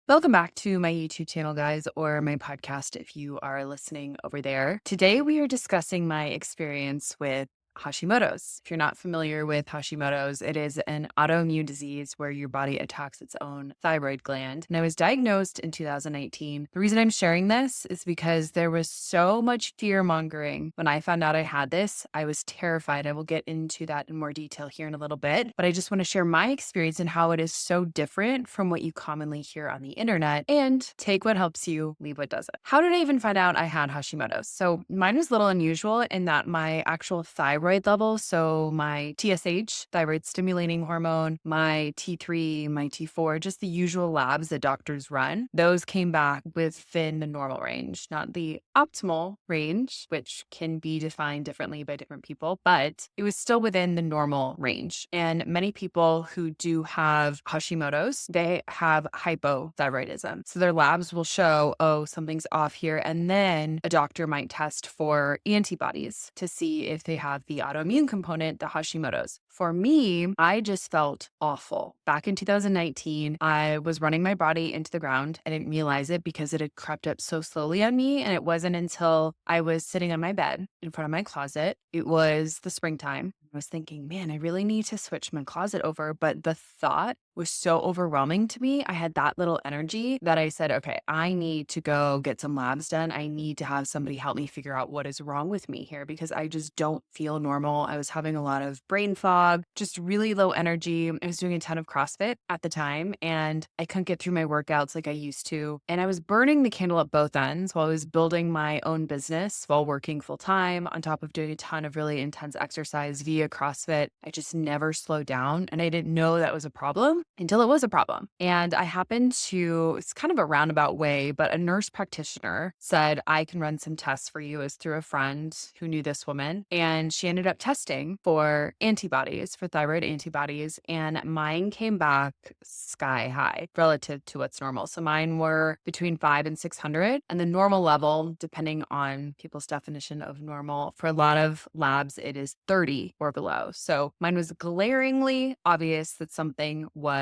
Welcome back to my YouTube channel, guys, or my podcast if you are listening over there. Today, we are discussing my experience with Hashimoto's. If you're not familiar with Hashimoto's, it is an autoimmune disease where your body attacks its own thyroid gland. And I was diagnosed in 2019. The reason I'm sharing this is because there was so much fear mongering when I found out I had this. I was terrified. I will get into that in more detail here in a little bit, but I just want to share my experience and how it is so different from what you commonly hear on the internet and take what helps you, leave what doesn't. How did I even find out I had Hashimoto's? So mine was a little unusual in that my actual thyroid level, so my TSH, thyroid stimulating hormone, my T3, my T4, just the usual labs that doctors run, those came back within the normal range, not the optimal range, which can be defined differently by different people, but it was still within the normal range. And many people who do have Hashimoto's, they have hypothyroidism. So their labs will show, oh, something's off here. And then a doctor might test for antibodies to see if they have the autoimmune component, the Hashimoto's. For me, I just felt awful. Back in 2019, I was running my body into the ground. I didn't realize it because it had crept up so slowly on me. And it wasn't until I was sitting on my bed in front of my closet. It was the springtime. I was thinking, man, I really need to switch my closet over. But the thought was so overwhelming to me. I had that little energy that I said, okay, I need to go get some labs done. I need to have somebody help me figure out what is wrong with me here because I just don't feel normal. I was having a lot of brain fog, just really low energy. I was doing a ton of CrossFit at the time and I couldn't get through my workouts like I used to. And I was burning the candle at both ends while I was building my own business while working full time on top of doing a ton of really intense exercise via CrossFit. I just never slowed down and I didn't know that was a problem until it was a problem. And I happened to, it's kind of a roundabout way, but a nurse practitioner said, I can run some tests for you as through a friend who knew this woman. And she ended up testing for antibodies, for thyroid antibodies. And mine came back sky high relative to what's normal. So mine were between 5 and 600. And the normal level, depending on people's definition of normal, for a lot of labs, it is 30 or below. So mine was glaringly obvious that something was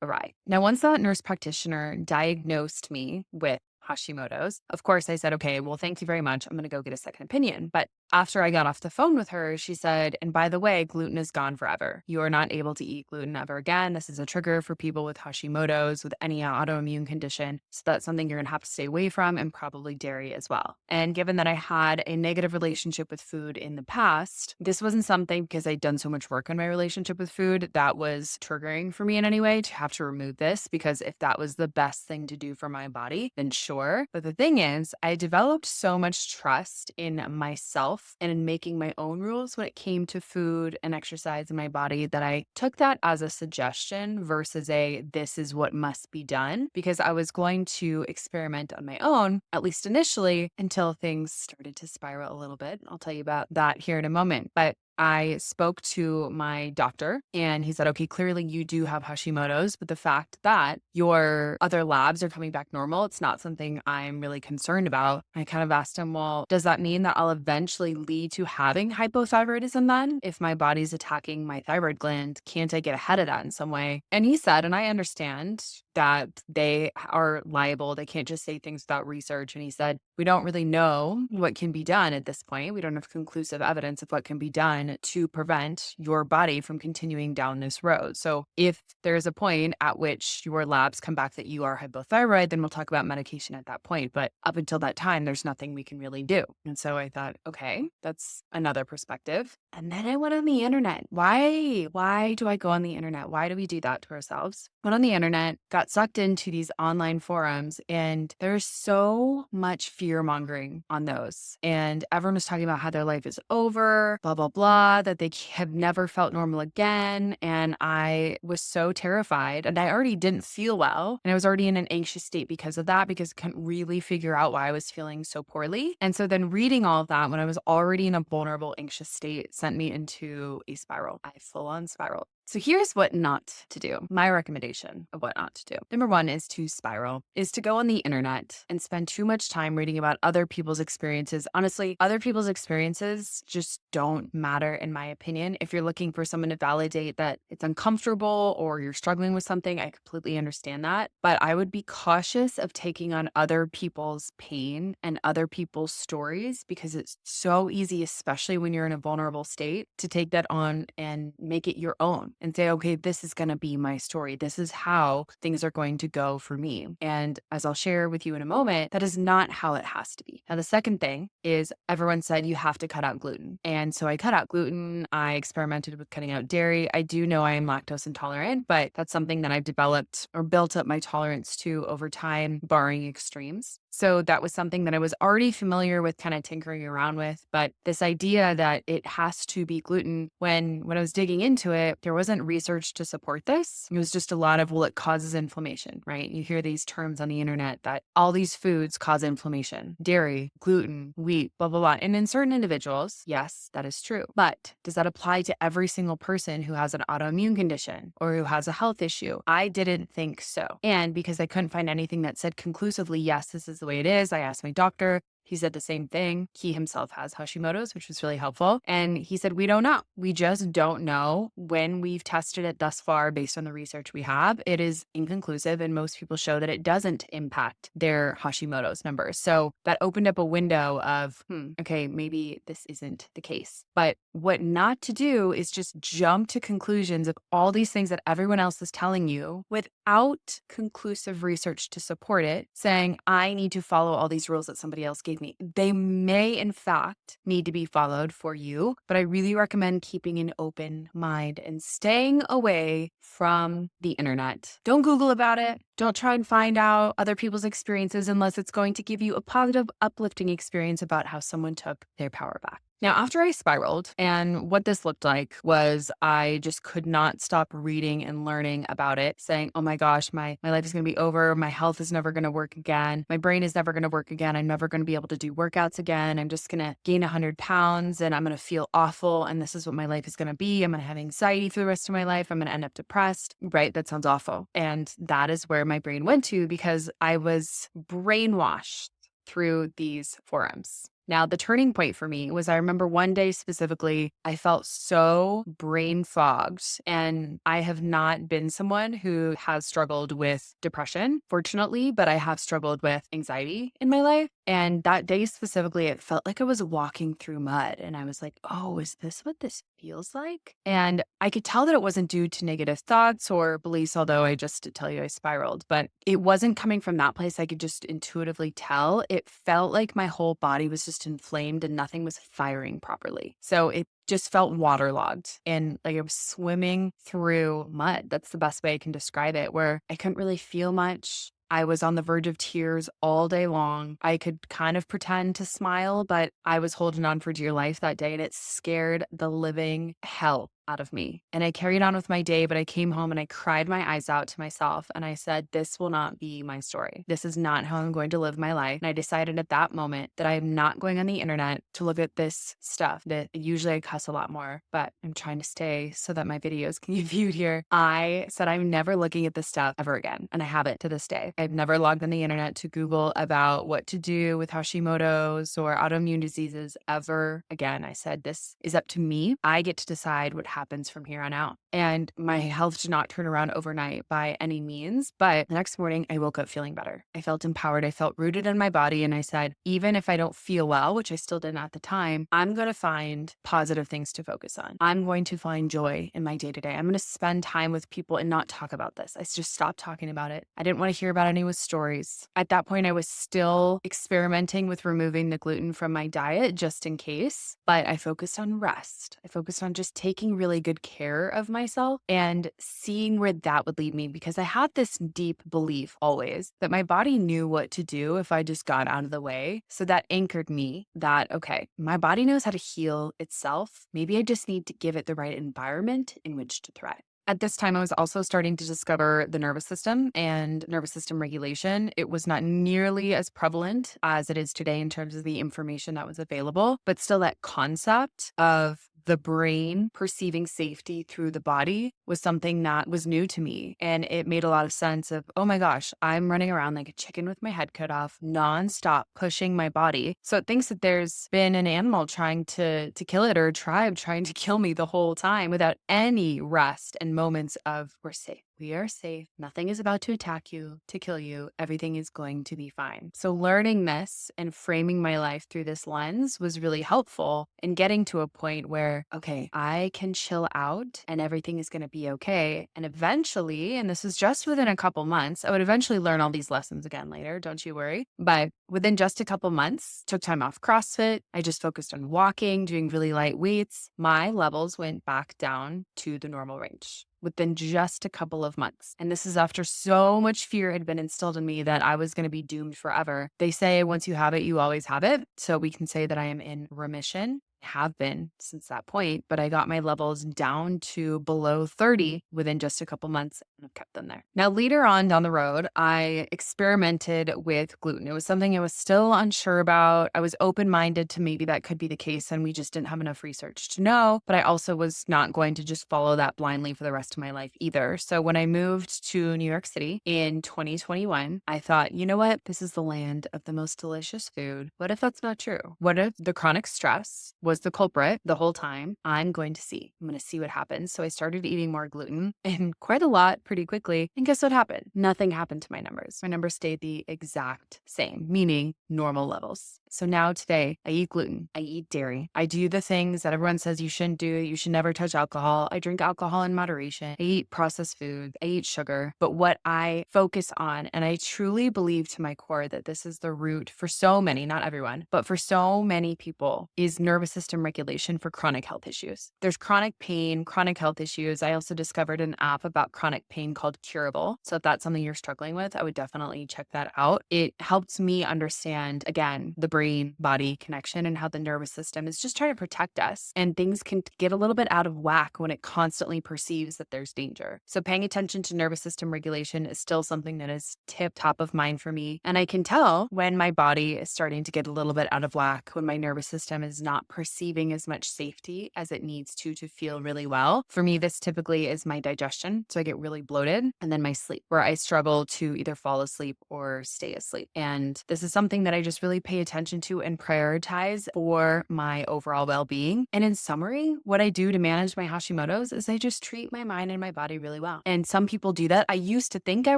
awry. Now, once that nurse practitioner diagnosed me with Hashimoto's, of course, I said, okay, well, thank you very much. I'm going to go get a second opinion. But after I got off the phone with her, she said, and by the way, gluten is gone forever. You are not able to eat gluten ever again. This is a trigger for people with Hashimoto's, with any autoimmune condition. So that's something you're going to have to stay away from and probably dairy as well. And given that I had a negative relationship with food in the past, this wasn't something because I'd done so much work on my relationship with food that was triggering for me in any way to have to remove this because if that was the best thing to do for my body, then sure. But the thing is, I developed so much trust in myself and in making my own rules when it came to food and exercise in my body that I took that as a suggestion versus a this is what must be done because I was going to experiment on my own, at least initially, until things started to spiral a little bit. I'll tell you about that here in a moment. But I spoke to my doctor and he said, okay, clearly you do have Hashimoto's, but the fact that your other labs are coming back normal, it's not something I'm really concerned about. I kind of asked him, well, does that mean that I'll eventually lead to having hypothyroidism then? If my body's attacking my thyroid gland, can't I get ahead of that in some way? And he said, and I understand that they are liable. They can't just say things without research. And he said, we don't really know what can be done at this point. We don't have conclusive evidence of what can be done to prevent your body from continuing down this road. So if there's a point at which your labs come back that you are hypothyroid, then we'll talk about medication at that point. But up until that time, there's nothing we can really do. And so I thought, okay, that's another perspective. And then I went on the internet. Why do I go on the internet? Why do we do that to ourselves? Went on the internet, got sucked into these online forums, and there's so much fear mongering on those. And everyone was talking about how their life is over, blah, blah, blah, that they have never felt normal again. And I was so terrified and I already didn't feel well. And I was already in an anxious state because of that, because I couldn't really figure out why I was feeling so poorly. And so then reading all of that when I was already in a vulnerable, anxious state sent me into a spiral. I full on spiraled. So here's what not to do. My recommendation of what not to do. Number one is to spiral, is to go on the internet and spend too much time reading about other people's experiences. Honestly, other people's experiences just don't matter, in my opinion. If you're looking for someone to validate that it's uncomfortable or you're struggling with something, I completely understand that. But I would be cautious of taking on other people's pain and other people's stories because it's so easy, especially when you're in a vulnerable state, to take that on and make it your own and say, okay, this is going to be my story. This is how things are going to go for me. And as I'll share with you in a moment, that is not how it has to be. Now, the second thing is everyone said you have to cut out gluten. And so I cut out gluten. I experimented with cutting out dairy. I do know I am lactose intolerant, but that's something that I've developed or built up my tolerance to over time, barring extremes. So that was something that I was already familiar with kind of tinkering around with. But this idea that it has to be gluten, when I was digging into it, there wasn't research to support this. It was just a lot of, well, it causes inflammation, right? You hear these terms on the internet that all these foods cause inflammation: dairy, gluten, wheat, blah, blah, blah. And in certain individuals, yes, that is true. But does that apply to every single person who has an autoimmune condition or who has a health issue? I didn't think so. And because I couldn't find anything that said conclusively, yes, this is the way it is, I asked my doctor. He said the same thing. He himself has Hashimoto's, which was really helpful. And he said, we don't know. We just don't know. When we've tested it thus far, based on the research we have, it is inconclusive. And most people show that it doesn't impact their Hashimoto's numbers. So that opened up a window of, okay, maybe this isn't the case. But what not to do is just jump to conclusions of all these things that everyone else is telling you without conclusive research to support it, saying, I need to follow all these rules that somebody else gave me. They may, in fact, need to be followed for you, but I really recommend keeping an open mind and staying away from the internet. Don't Google about it. Don't try and find out other people's experiences unless it's going to give you a positive, uplifting experience about how someone took their power back. Now, after I spiraled, and what this looked like was I just could not stop reading and learning about it, saying, oh my gosh, my life is going to be over. My health is never going to work again. My brain is never going to work again. I'm never going to be able to do workouts again. I'm just going to gain 100 pounds and I'm going to feel awful. And this is what my life is going to be. I'm going to have anxiety for the rest of my life. I'm going to end up depressed, right? That sounds awful. And that is where my brain went to because I was brainwashed through these forums. Now, the turning point for me was I remember one day specifically, I felt so brain fogged, and I have not been someone who has struggled with depression, fortunately, but I have struggled with anxiety in my life. And that day specifically, it felt like I was walking through mud. And I was like, oh, is this what this feels like? And I could tell that it wasn't due to negative thoughts or beliefs, although I just did tell you I spiraled, but it wasn't coming from that place. I could just intuitively tell. It felt like my whole body was just inflamed and nothing was firing properly. So it just felt waterlogged and like I was swimming through mud. That's the best way I can describe it, where I couldn't really feel much. I was on the verge of tears all day long. I could kind of pretend to smile, but I was holding on for dear life that day, and it scared the living hell out of me. And I carried on with my day, but I came home and I cried my eyes out to myself. And I said, this will not be my story. This is not how I'm going to live my life. And I decided at that moment that I am not going on the internet to look at this stuff that usually I cuss a lot more, but I'm trying to stay so that my videos can be viewed here. I said, I'm never looking at this stuff ever again. And I haven't to this day. I've never logged on the internet to Google about what to do with Hashimoto's or autoimmune diseases ever again. I said, this is up to me. I get to decide what happens from here on out. And my health did not turn around overnight by any means. But the next morning, I woke up feeling better. I felt empowered. I felt rooted in my body. And I said, even if I don't feel well, which I still didn't at the time, I'm going to find positive things to focus on. I'm going to find joy in my day to day. I'm going to spend time with people and not talk about this. I just stopped talking about it. I didn't want to hear about anyone's stories. At that point, I was still experimenting with removing the gluten from my diet just in case, but I focused on rest. I focused on just taking really good care of myself and seeing where that would lead me, because I had this deep belief always that my body knew what to do if I just got out of the way. So that anchored me that, okay, my body knows how to heal itself. Maybe I just need to give it the right environment in which to thrive. At this time, I was also starting to discover the nervous system and nervous system regulation. It was not nearly as prevalent as it is today in terms of the information that was available, but still that concept of the brain perceiving safety through the body was something that was new to me. And it made a lot of sense of, oh my gosh, I'm running around like a chicken with my head cut off, nonstop pushing my body. So it thinks that there's been an animal trying to kill it, or a tribe trying to kill me the whole time without any rest and moments of we're safe. We are safe. Nothing is about to attack you, to kill you. Everything is going to be fine. So learning this and framing my life through this lens was really helpful in getting to a point where, okay, I can chill out and everything is going to be okay. And eventually, and this is just within a couple months, I would eventually learn all these lessons again later. Don't you worry. But within just a couple months, took time off CrossFit. I just focused on walking, doing really light weights. My levels went back down to the normal range within just a couple of months. And this is after so much fear had been instilled in me that I was going to be doomed forever. They say once you have it, you always have it. So we can say that I am in remission. Have been since that point, but I got my levels down to below 30 within just a couple months, and I've kept them there. Now, later on down the road, I experimented with gluten. It was something I was still unsure about. I was open-minded to maybe that could be the case, and we just didn't have enough research to know, but I also was not going to just follow that blindly for the rest of my life either. So when I moved to New York City in 2021, I thought, you know what? This is the land of the most delicious food. What if that's not true? What if the chronic stress was the culprit the whole time? I'm going to see. I'm going to see what happens. So I started eating more gluten and quite a lot pretty quickly. And guess what happened? Nothing happened to my numbers. My numbers stayed the exact same, meaning normal levels. So now today I eat gluten. I eat dairy. I do the things that everyone says you shouldn't do. You should never touch alcohol. I drink alcohol in moderation. I eat processed food. I eat sugar. But what I focus on, and I truly believe to my core that this is the root for so many, not everyone, but for so many people, is nervous system regulation for chronic health issues. There's chronic pain, chronic health issues. I also discovered an app about chronic pain called Curable. So if that's something you're struggling with, I would definitely check that out. It helps me understand, again, the brain body connection and how the nervous system is just trying to protect us. And things can get a little bit out of whack when it constantly perceives that there's danger. So paying attention to nervous system regulation is still something that is tip top of mind for me. And I can tell when my body is starting to get a little bit out of whack, when my nervous system is not perceiving as much safety as it needs to feel really well. For me, this typically is my digestion. So I get really bloated, and then my sleep, where I struggle to either fall asleep or stay asleep. And this is something that I just really pay attention to and prioritize for my overall well-being. And in summary, what I do to manage my Hashimoto's is I just treat my mind and my body really well. And some people do that. I used to think I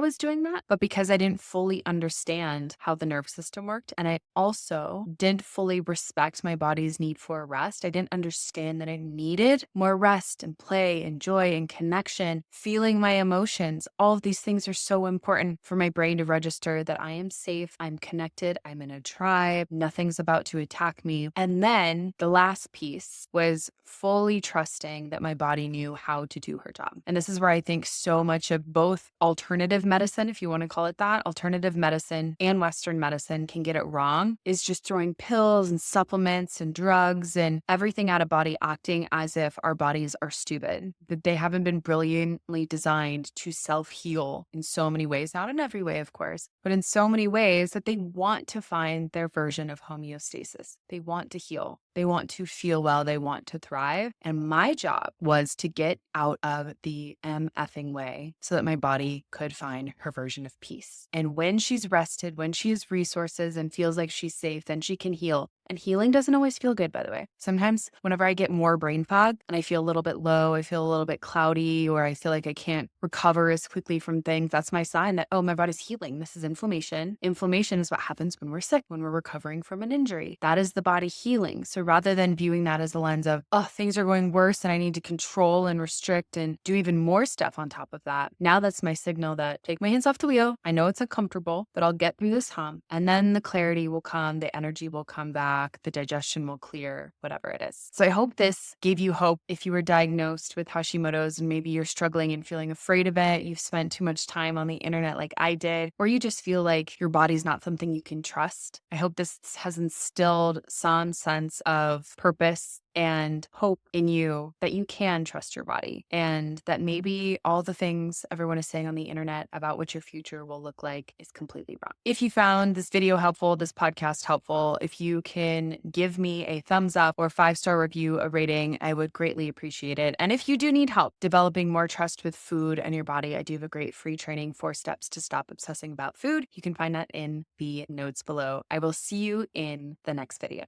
was doing that, but because I didn't fully understand how the nervous system worked, and I also didn't fully respect my body's need for rest, I didn't understand that I needed more rest and play and joy and connection, feeling my emotions. All of these things are so important for my brain to register that I am safe, I'm connected, I'm in a tribe, nothing's about to attack me. And then the last piece was fully trusting that my body knew how to do her job. And this is where I think so much of both alternative medicine, if you want to call it that, alternative medicine and Western medicine can get it wrong, is just throwing pills and supplements and drugs and everything out of body acting as if our bodies are stupid, that they haven't been brilliantly designed to self-heal in so many ways, not in every way, of course, but in so many ways that they want to find their version of homeostasis. They want to heal. They want to feel well. They want to thrive. And my job was to get out of the MFing way so that my body could find her version of peace. And when she's rested, when she has resources and feels like she's safe, then she can heal. And healing doesn't always feel good, by the way. Sometimes whenever I get more brain fog and I feel a little bit low, I feel a little bit cloudy, or I feel like I can't recover as quickly from things, that's my sign that, oh, my body's healing. This is inflammation. Inflammation is what happens when we're sick, when we're recovering from an injury. That is the body healing. So rather than viewing that as a lens of, oh, things are going worse and I need to control and restrict and do even more stuff on top of that, now that's my signal that take my hands off the wheel. I know it's uncomfortable, but I'll get through this hump. And then the clarity will come, the energy will come back, the digestion will clear, whatever it is. So I hope this gave you hope if you were diagnosed with Hashimoto's and maybe you're struggling and feeling afraid of it, you've spent too much time on the internet like I did, or you just feel like your body's not something you can trust. I hope this has instilled some sense of purpose and hope in you that you can trust your body and that maybe all the things everyone is saying on the internet about what your future will look like is completely wrong. If you found this video helpful, this podcast helpful, if you can give me a thumbs up or 5-star review, a rating, I would greatly appreciate it. And if you do need help developing more trust with food and your body, I do have a great free training, 4 steps to stop obsessing about food. You can find that in the notes below. I will see you in the next video.